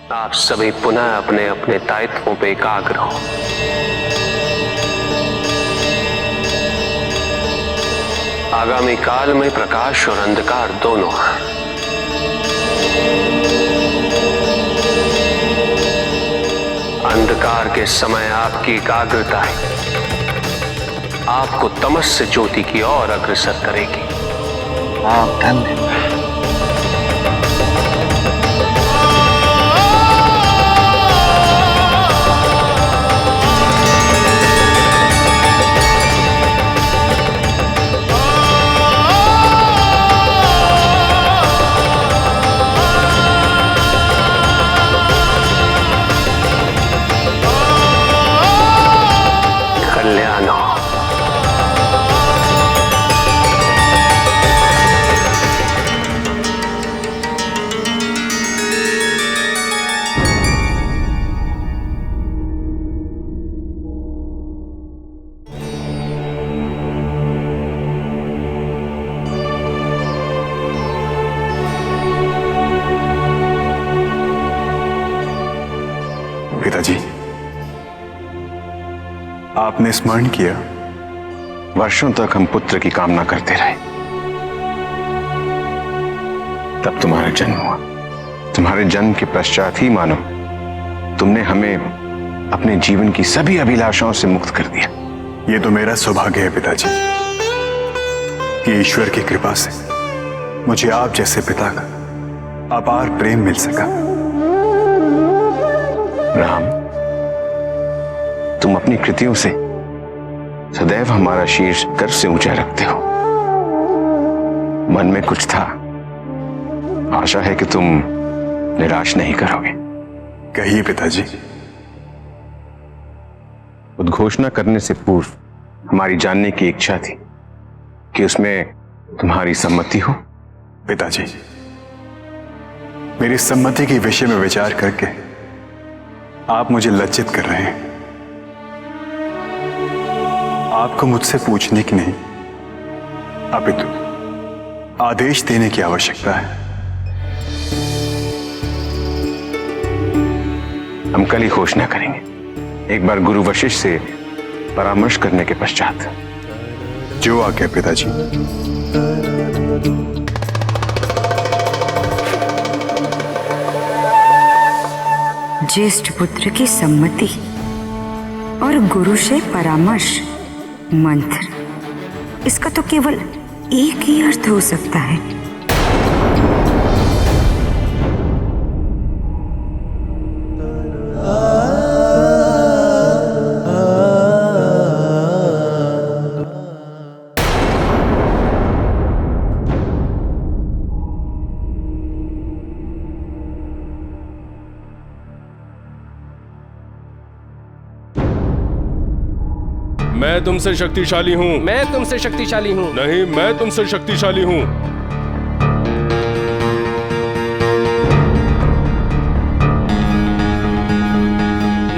आप सभी पुनः अपने अपने दायित्वों पे एकाग्र हो। आगामी काल में प्रकाश और अंधकार दोनों हैं। अंधकार के समय आपकी एकाग्रता आपको तमस्य ज्योति की ओर अग्रसर करेगी। आप धन्य। कल्याण हो। पिताजी, आपने स्मरण किया, वर्षों तक हम पुत्र की कामना करते रहे, तब तुम्हारा जन्म हुआ। तुम्हारे जन्म के पश्चात ही मानो तुमने हमें अपने जीवन की सभी अभिलाषाओं से मुक्त कर दिया। यह तो मेरा सौभाग्य है पिताजी कि ईश्वर की कृपा से मुझे आप जैसे पिता का अपार प्रेम मिल सका। राम, तुम अपनी कृतियों से सदैव हमारा शीर्ष गर्व से ऊंचा रखते हो। मन में कुछ था, आशा है कि तुम निराश नहीं करोगे। कहिए पिताजी। उद्घोषणा करने से पूर्व हमारी जानने की इच्छा थी कि उसमें तुम्हारी सम्मति हो। पिताजी, मेरी सम्मति के विषय में विचार करके आप मुझे लज्जित कर रहे हैं। आपको मुझसे पूछने की नहीं, अपितु आदेश देने की आवश्यकता है। हम कल ही घोषणा करेंगे, एक बार गुरु वशिष्ठ से परामर्श करने के पश्चात। जो आज्ञा पिताजी। ज्येष्ठ पुत्र की सम्मति और गुरु से परामर्श मंत्र, इसका तो केवल एक ही अर्थ हो सकता है। मैं तुमसे शक्तिशाली हूँ। मैं तुमसे शक्तिशाली हूँ। नहीं, मैं तुमसे शक्तिशाली हूँ।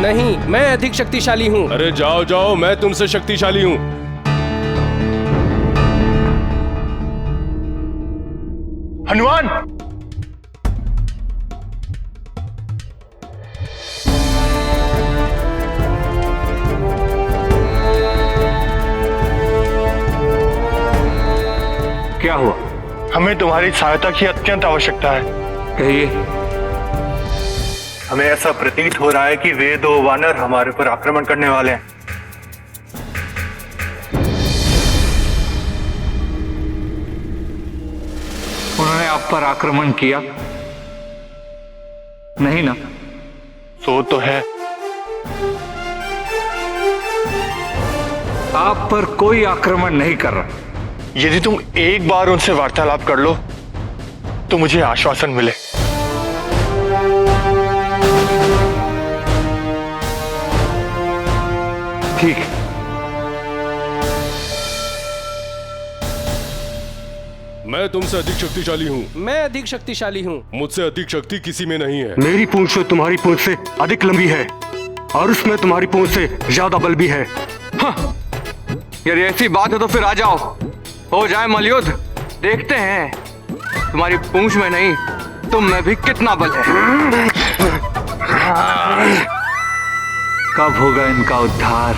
नहीं, मैं अधिक शक्तिशाली हूँ। अरे जाओ जाओ, मैं तुमसे शक्तिशाली हूँ। हनुमान! क्या हुआ? हमें तुम्हारी सहायता की अत्यंत आवश्यकता है। कहिए। हमें ऐसा प्रतीत हो रहा है कि वे दो वानर हमारे पर आक्रमण करने वाले हैं। उन्होंने आप पर आक्रमण किया नहीं ना? सो तो है। आप पर कोई आक्रमण नहीं कर रहा। यदि तुम एक बार उनसे वार्तालाप कर लो तो मुझे आश्वासन मिले। ठीक। मैं तुमसे अधिक शक्तिशाली हूँ। मैं अधिक शक्तिशाली हूँ। मुझसे अधिक शक्ति किसी में नहीं है। मेरी पूंछ तो तुम्हारी पूंछ से अधिक लंबी है और उसमें तुम्हारी पूंछ से ज्यादा बल भी है। हाँ, यदि ऐसी बात है तो फिर आ जाओ, हो जाए मलयुद्ध। देखते हैं तुम्हारी पूंछ में नहीं तुम में भी कितना बल है। कब होगा इनका उद्धार?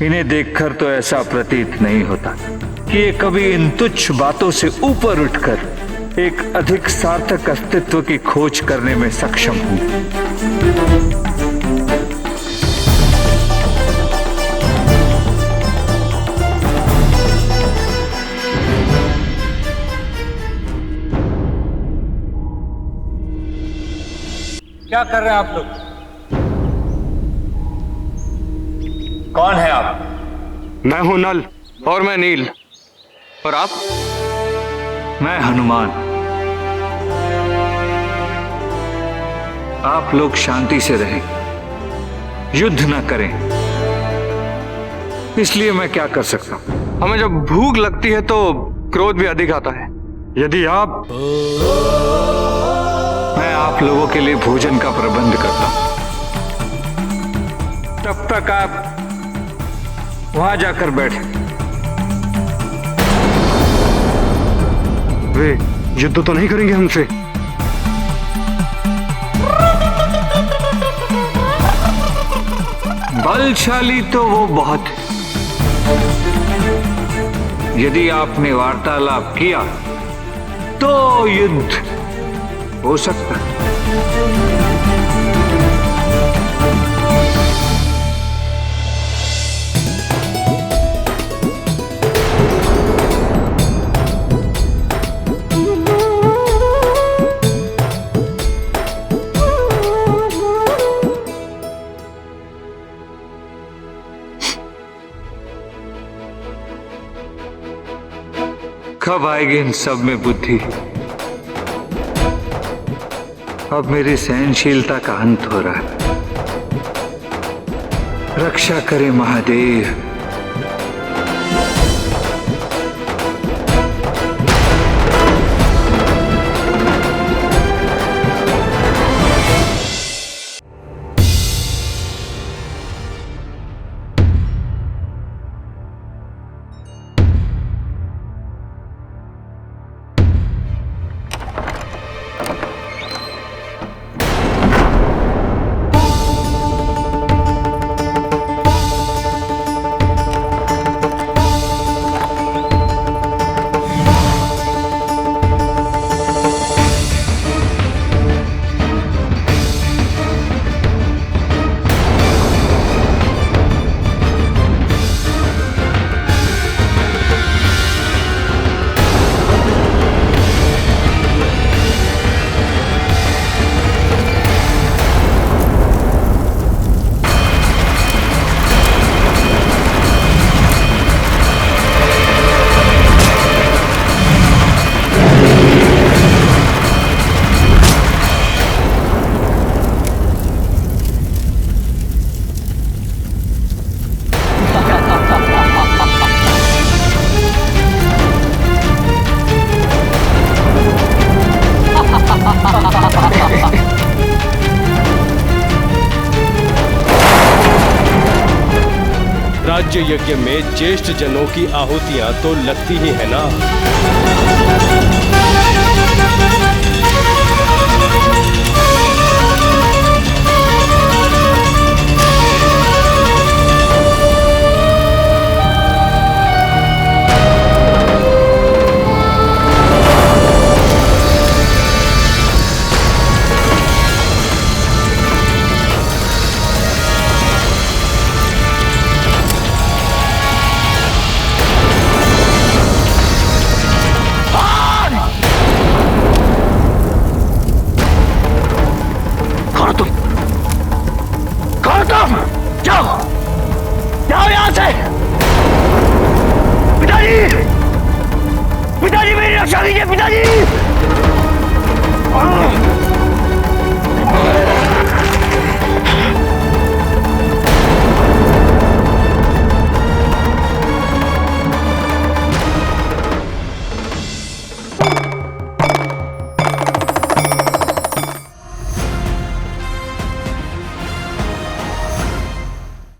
इन्हें देखकर तो ऐसा प्रतीत नहीं होता कि ये कभी इन तुच्छ बातों से ऊपर उठकर एक अधिक सार्थक अस्तित्व की खोज करने में सक्षम हूं। क्या कर रहे हैं आप लोग? कौन है आप? मैं हूं नल। और मैं नील। और आप? मैं हनुमान। आप लोग शांति से रहें, युद्ध न करें, इसलिए मैं क्या कर सकता हूं? हमें जब भूख लगती है तो क्रोध भी अधिक आता है। यदि मैं आप लोगों के लिए भोजन का प्रबंध करता हूं, तब तक आप वहां जाकर बैठे। वे युद्ध तो नहीं करेंगे हमसे? बलशाली तो वो बहुत है। यदि आपने वार्तालाप किया तो युद्ध हो सकता है। कब आएगी इन सब में बुद्धि? अब मेरी सहनशीलता का अंत हो रहा है। रक्षा करे महादेव। राज्य यज्ञ में ज्येष्ठ जनों की आहुतियां तो लगती ही है ना।